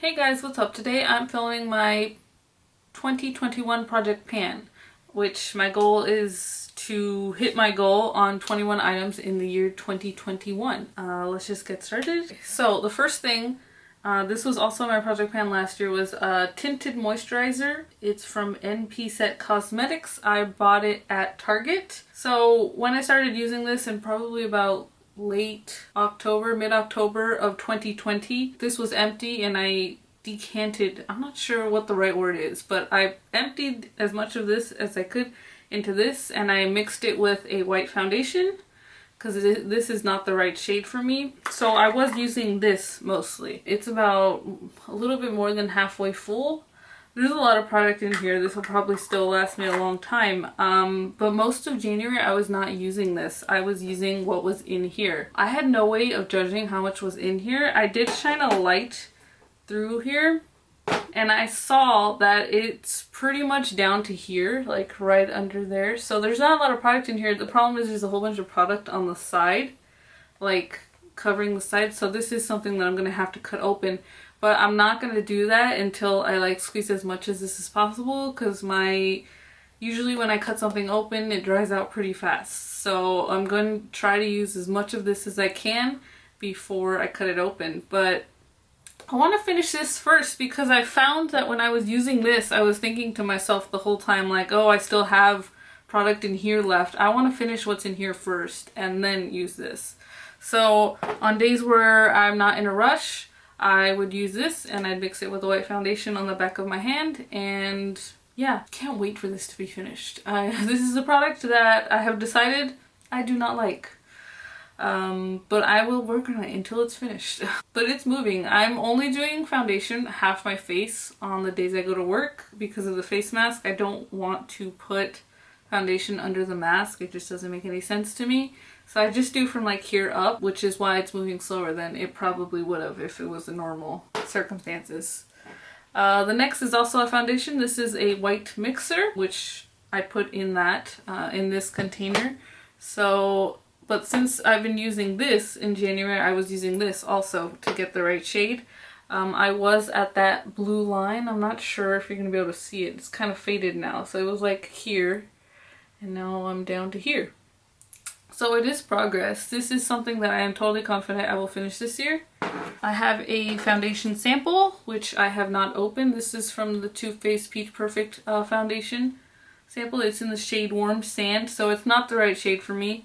Hey guys, what's up? Today I'm filming my 2021 Project Pan, which my goal is to hit my goal on 21 items in the year 2021. Let's just get started. So the first thing, this was also my Project Pan last year, was Tinted Moisturizer. It's from NP Set Cosmetics. I bought it at Target. So when I started using this in probably about late October, mid-October of 2020. This was empty and I decanted, I'm not sure what the right word is, but I emptied as much of this as I could into this and I mixed it with a white foundation because this is not the right shade for me. So I was using this mostly. It's about a little bit more than halfway full. There's a lot of product in here. This will probably still last me a long time. But most of January I was not using this. I was using what was in here. I had no way of judging how much was in here. I did shine a light through here and I saw that it's pretty much down to here, like right under there. So there's not a lot of product in here. The problem is there's a whole bunch of product on the side, like covering the side. So this is something that I'm going to have to cut open. But I'm not going to do that until I like squeeze as much as this as possible because usually when I cut something open it dries out pretty fast. So I'm going to try to use as much of this as I can before I cut it open. But I want to finish this first because I found that when I was using this I was thinking to myself the whole time like, oh, I still have product in here left. I want to finish what's in here first and then use this. So on days where I'm not in a rush, I would use this and I'd mix it with a white foundation on the back of my hand, and yeah, can't wait for this to be finished. This is a product that I have decided I do not like, but I will work on it until it's finished. But it's moving. I'm only doing foundation half my face on the days I go to work because of the face mask. I don't want to put foundation under the mask. It just doesn't make any sense to me. So I just do from like here up, which is why it's moving slower than it probably would have if it was the normal circumstances. The next is also a foundation. This is a white mixer, which I put in in this container. So, but since I've been using this in January, I was using this also to get the right shade. I was at that blue line. I'm not sure if you're going to be able to see it. It's kind of faded now. So it was like here, and now I'm down to here. So it is progress. This is something that I am totally confident I will finish this year. I have a foundation sample, which I have not opened. This is from the Too Faced Peach Perfect foundation sample. It's in the shade Warm Sand, so it's not the right shade for me.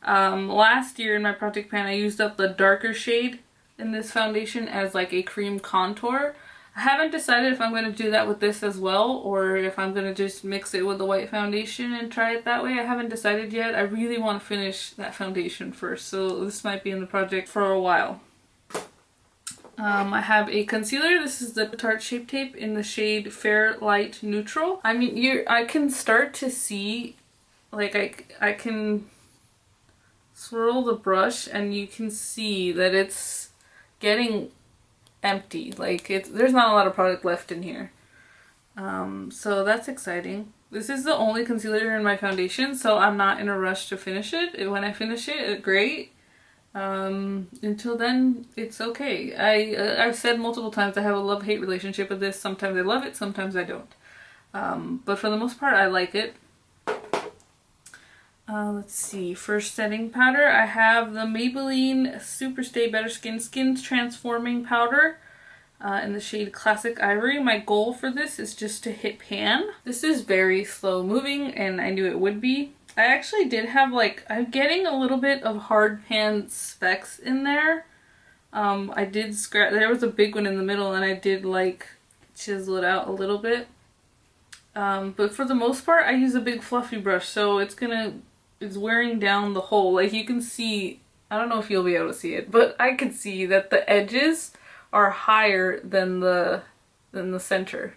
Last year in my Project Pan, I used up the darker shade in this foundation as like a cream contour. I haven't decided if I'm going to do that with this as well or if I'm going to just mix it with the white foundation and try it that way. I haven't decided yet. I really want to finish that foundation first, so this might be in the project for a while. I have a concealer. This is the Tarte Shape Tape in the shade Fair Light Neutral. I mean, I can start to see, like I can swirl the brush and you can see that it's getting empty. Like there's not a lot of product left in here. So that's exciting. This is the only concealer in my foundation, so I'm not in a rush to finish it. When I finish it, great. Until then, it's okay. I've said multiple times I have a love-hate relationship with this. Sometimes I love it, sometimes I don't. But for the most part, I like it. Let's see, for setting powder, I have the Maybelline Superstay Better Skin Transforming Powder in the shade Classic Ivory. My goal for this is just to hit pan. This is very slow moving and I knew it would be. I actually did have I'm getting a little bit of hard pan specks in there. I did scratch, there was a big one in the middle and I did chisel it out a little bit. But for the most part I use a big fluffy brush, so it's wearing down the whole, like you can see, I don't know if you'll be able to see it, but I can see that the edges are higher than the center.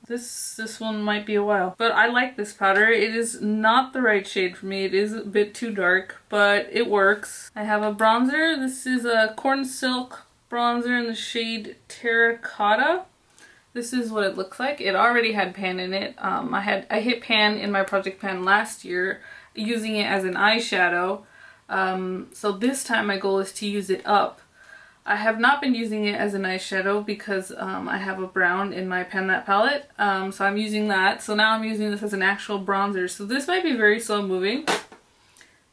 This one might be a while, but I like this powder. It is not the right shade for me. It is a bit too dark, but it works. I have a bronzer. This is a Corn Silk bronzer in the shade Terracotta. This is what it looks like. It already had pan in it. I hit pan in my Project Pan last year using it as an eyeshadow. So this time my goal is to use it up. I have not been using it as an eyeshadow because I have a brown in my Pan That palette, so I'm using that. So now I'm using this as an actual bronzer. So this might be very slow moving.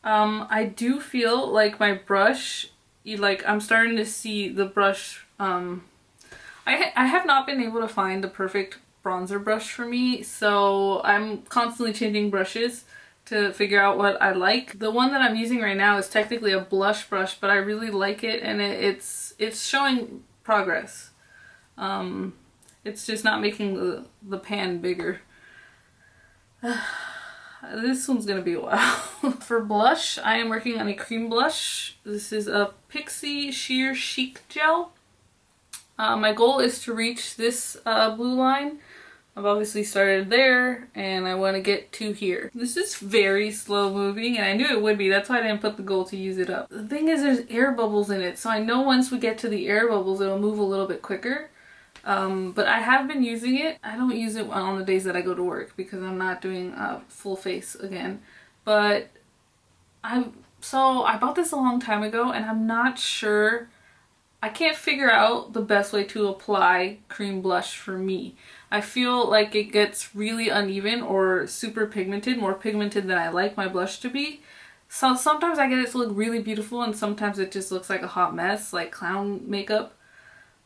I do feel like my brush, I'm starting to see the brush. I have not been able to find the perfect bronzer brush for me, so I'm constantly changing brushes to figure out what I like. The one that I'm using right now is technically a blush brush, but I really like it, and it's showing progress. It's just not making the pan bigger. This one's gonna be a while. For blush, I am working on a cream blush. This is a Pixie Sheer Chic Gel. My goal is to reach this blue line. I've obviously started there, and I want to get to here. This is very slow moving, and I knew it would be. That's why I didn't put the goal to use it up. The thing is, there's air bubbles in it, so I know once we get to the air bubbles, it'll move a little bit quicker. But I have been using it. I don't use it on the days that I go to work because I'm not doing full face again. But I bought this a long time ago, and I'm not sure. I can't figure out the best way to apply cream blush for me. I feel like it gets really uneven or super pigmented, more pigmented than I like my blush to be. So sometimes I get it to look really beautiful, and sometimes it just looks like a hot mess, like clown makeup.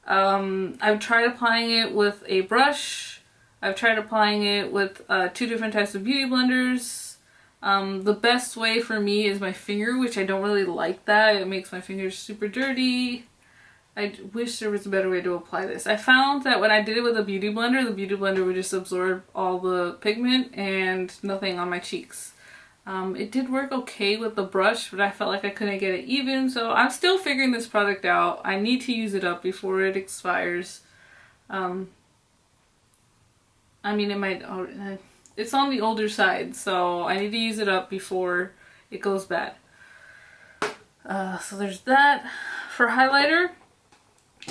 I've tried applying it with a brush. I've tried applying it with 2 different types of beauty blenders. The best way for me is my finger, which I don't really like that. It makes my fingers super dirty. I wish there was a better way to apply this. I found that when I did it with a beauty blender, the beauty blender would just absorb all the pigment and nothing on my cheeks. It did work okay with the brush, but I felt like I couldn't get it even, so I'm still figuring this product out. I need to use it up before it expires. I mean, it might... it's on the older side, so I need to use it up before it goes bad. So there's that. For highlighter,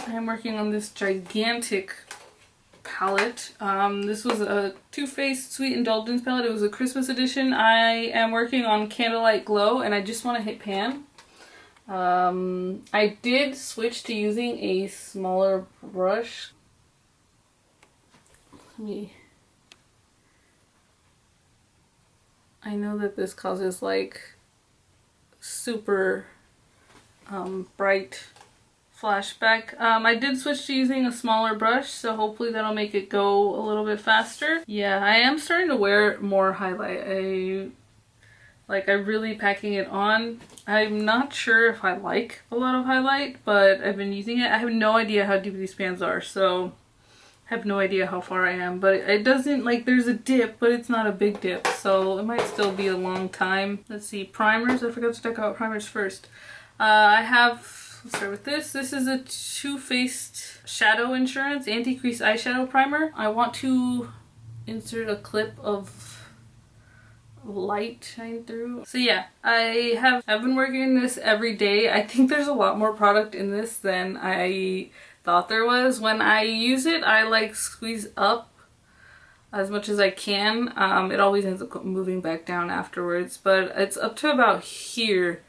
I'm working on this gigantic palette. This was a Too Faced Sweet Indulgence palette. It was a Christmas edition. I am working on Candlelight Glow, and I just want to hit pan. I did switch to using a smaller brush. I know that this causes like super bright flashback. I did switch to using a smaller brush, so hopefully that'll make it go a little bit faster. Yeah, I am starting to wear more highlight. I'm really packing it on. I'm not sure if I like a lot of highlight, but I've been using it. I have no idea how deep these pans are, so I have no idea how far I am, but it doesn't, like, there's a dip, but it's not a big dip, so it might still be a long time. Let's see, primers. I forgot to talk about primers first. Let's start with this. This is a Too Faced Shadow Insurance Anti-Crease Eyeshadow Primer. I want to insert a clip of light shine through. So yeah, I've been working in this every day. I think there's a lot more product in this than I thought there was. When I use it, I like squeeze up as much as I can. It always ends up moving back down afterwards, but it's up to about here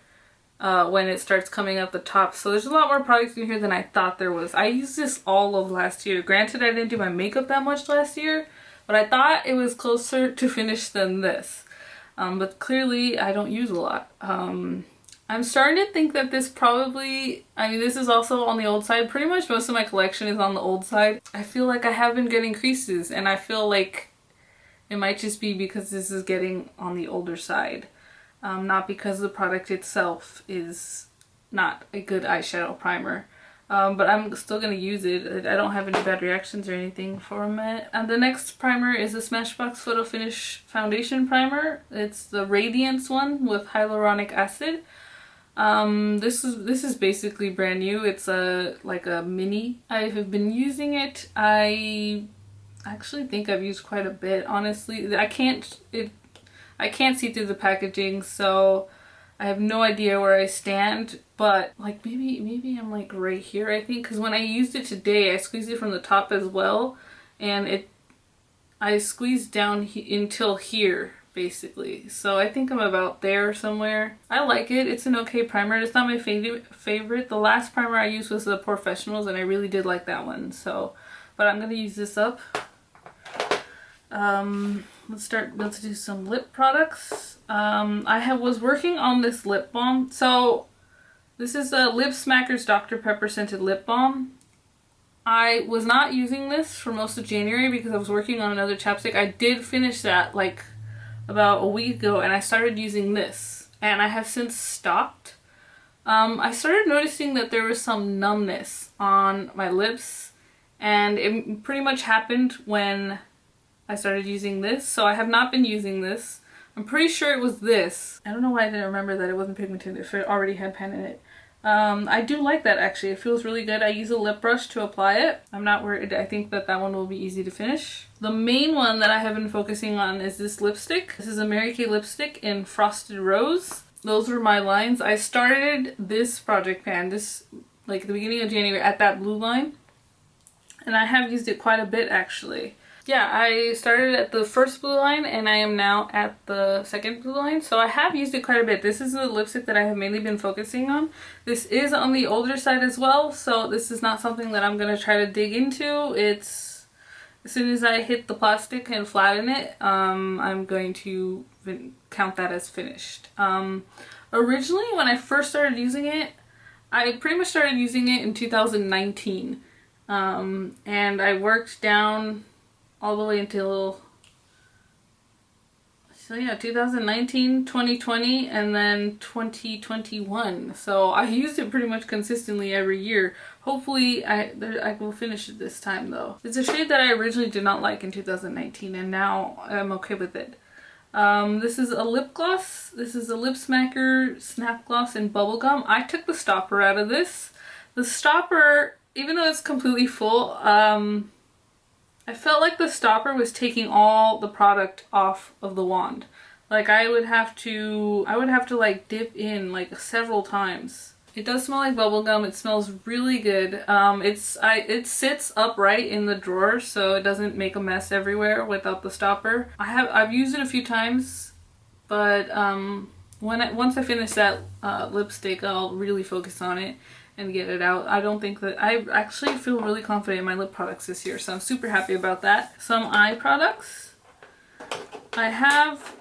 when it starts coming up the top. So there's a lot more product in here than I thought there was. I used this all of last year. Granted, I didn't do my makeup that much last year, but I thought it was closer to finished than this. But clearly I don't use a lot. I'm starting to think that this probably, I mean, this is also on the old side. Pretty much most of my collection is on the old side. I feel like I have been getting creases, and I feel like it might just be because this is getting on the older side. Not because the product itself is not a good eyeshadow primer. But I'm still going to use it. I don't have any bad reactions or anything from it. And the next primer is the Smashbox Photo Finish Foundation Primer. It's the Radiance one with hyaluronic acid. This is basically brand new. It's like a mini. I have been using it. I actually think I've used quite a bit, honestly. I can't see through the packaging, so I have no idea where I stand, but like maybe I'm like right here, I think, because when I used it today, I squeezed it from the top as well, and I squeezed down until here, basically. So I think I'm about there somewhere. I like it. It's an okay primer. It's not my favorite. The last primer I used was the Professionals, and I really did like that one. So, but I'm gonna use this up. Let's do some lip products. Was working on this lip balm. So this is a Lip Smackers Dr. Pepper scented lip balm. I was not using this for most of January because I was working on another chapstick. I did finish that like about a week ago, and I started using this, and I have since stopped. I started noticing that there was some numbness on my lips, and it pretty much happened when I started using this, so I have not been using this. I'm pretty sure it was this. I don't know why I didn't remember that it wasn't pigmented if it already had pen in it. I do like that actually. It feels really good. I use a lip brush to apply it. I'm not worried. I think that that one will be easy to finish. The main one that I have been focusing on is this lipstick. This is a Mary Kay lipstick in Frosted Rose. Those were my lines. I started this project pan, like the beginning of January, at that blue line. And I have used it quite a bit actually. Yeah, I started at the first blue line and I am now at the second blue line. So I have used it quite a bit. This is the lipstick that I have mainly been focusing on. This is on the older side as well, so this is not something that I'm going to try to dig into. It's as soon as I hit the plastic and flatten it, I'm going to count that as finished. Originally, when I first started using it, I pretty much started using it in 2019. And I worked down all the way until, so yeah, 2019, 2020, and then 2021. So I used it pretty much consistently every year. Hopefully I will finish it this time though. It's a shade that I originally did not like in 2019, and now I'm okay with it. This is a lip gloss. This is a Lip Smacker Snap Gloss in Bubblegum. I took the stopper out of this. The stopper, even though it's completely full, I felt like the stopper was taking all the product off of the wand. Like I would have to like dip in like several times. It does smell like bubblegum. It smells really good. It sits upright in the drawer so it doesn't make a mess everywhere without the stopper. I've used it a few times, but once I finish that lipstick, I'll really focus on it and get it out. I don't think that I actually feel really confident in my lip products this year, so I'm super happy about that. Some eye products. I have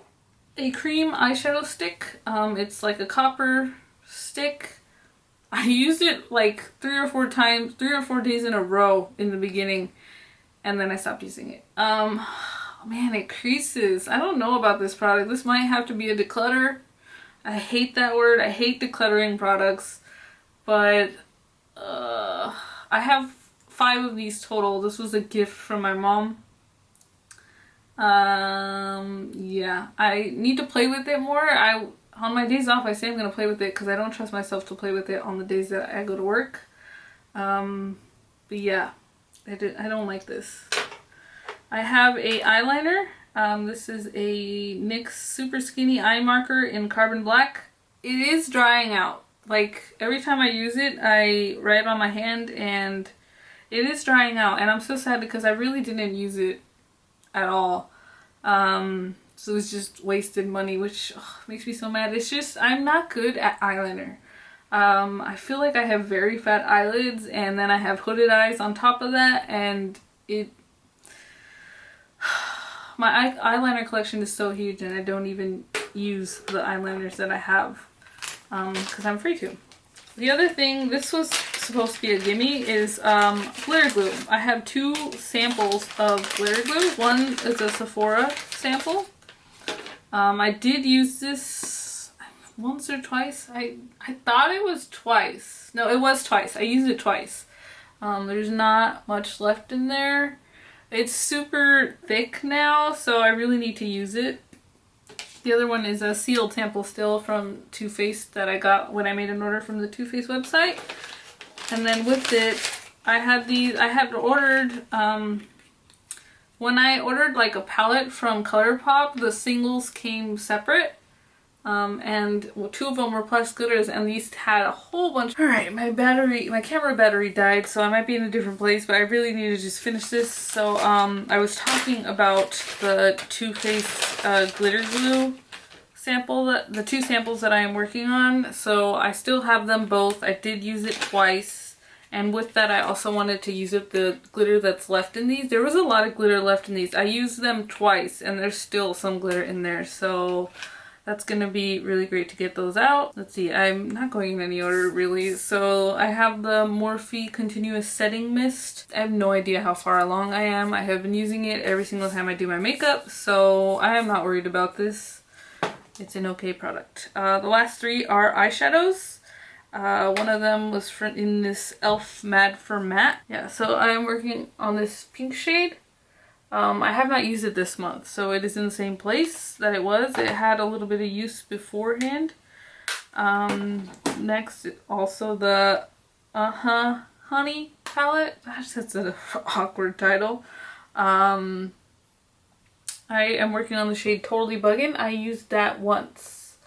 a cream eyeshadow stick. It's like a copper stick. I used it like 3 or 4 days in a row in the beginning, and then I stopped using it. Man, it creases. I don't know about this product. This might have to be a declutter. I hate that word. I hate decluttering products. But I have 5 of these total. This was a gift from my mom. Yeah, I need to play with it more. On my days off, I say I'm going to play with it because I don't trust myself to play with it on the days that I go to work. But yeah, I don't like this. I have a eyeliner. This is a NYX Super Skinny Eye Marker in Carbon Black. It is drying out. Like, every time I use it, I write on my hand and it is drying out. And I'm so sad because I really didn't use it at all. So it's just wasted money, which makes me so mad. It's just, I'm not good at eyeliner. I feel like I have very fat eyelids and then I have hooded eyes on top of that, and my eyeliner collection is so huge and I don't even use the eyeliners that I have. Because I'm free to. The other thing, this was supposed to be a gimme, is glitter glue. I have 2 samples of glitter glue. One is a Sephora sample. I did use this once or twice. I thought it was twice. No, it was twice. I used it twice. There's not much left in there. It's super thick now, so I really need to use it. The other one is a sealed sample still from Too Faced that I got when I made an order from the Too Faced website. And then with it, I had ordered, when I ordered like a palette from ColourPop, the singles came separate. and well, 2 of them were plastic glitters, and these had a whole bunch. Alright, my camera battery died, so I might be in a different place, but I really need to just finish this. So I was talking about the Too Faced glitter glue sample, the 2 samples that I am working on. So I still have them both. I did use it twice, and with that I also wanted to use up the glitter that's left in these. There was a lot of glitter left in these. I used them twice and there's still some glitter in there, so that's gonna be really great to get those out. Let's see, I'm not going in any order really. So I have the Morphe Continuous Setting Mist. I have no idea how far along I am. I have been using it every single time I do my makeup, so I am not worried about this. It's an okay product. The last 3 are eyeshadows. One of them was in this e.l.f. Mad for Matte. Yeah, so I am working on this pink shade. I have not used it this month, so it is in the same place that it was. It had a little bit of use beforehand. Next, also the Honey palette. Gosh, that's an awkward title. I am working on the shade Totally Buggin'. I used that once.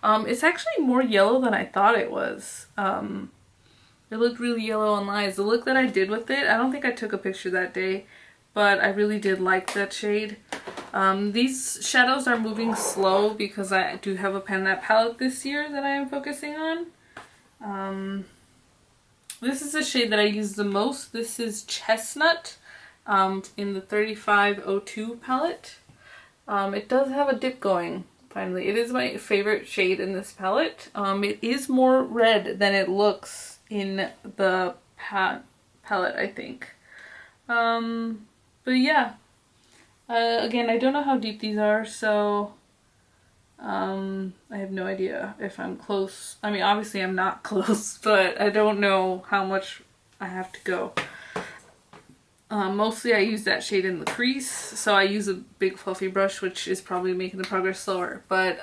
It's actually more yellow than I thought it was. It looked really yellow on eyes. The look that I did with it, I don't think I took a picture that day, but I really did like that shade. These shadows are moving slow because I do have a palette this year that I am focusing on. This is the shade that I use the most. This is Chestnut in the 3502 palette. It does have a dip going, finally. It is my favorite shade in this palette. It is more red than it looks in the palette, I think. But yeah, again, I don't know how deep these are, so I have no idea if I'm close. I mean, obviously I'm not close, but I don't know how much I have to go. Mostly I use that shade in the crease, so I use a big fluffy brush, which is probably making the progress slower. But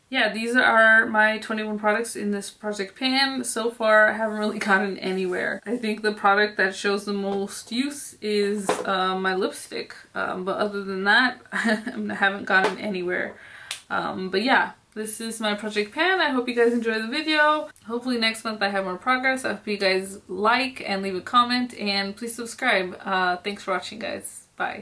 yeah, these are my 21 products in this project pan. So far, I haven't really gotten anywhere. I think the product that shows the most use is my lipstick. But other than that, I haven't gotten anywhere. But yeah, this is my project pan. I hope you guys enjoy the video. Hopefully next month I have more progress. I hope you guys like and leave a comment, and please subscribe. Thanks for watching, guys. Bye.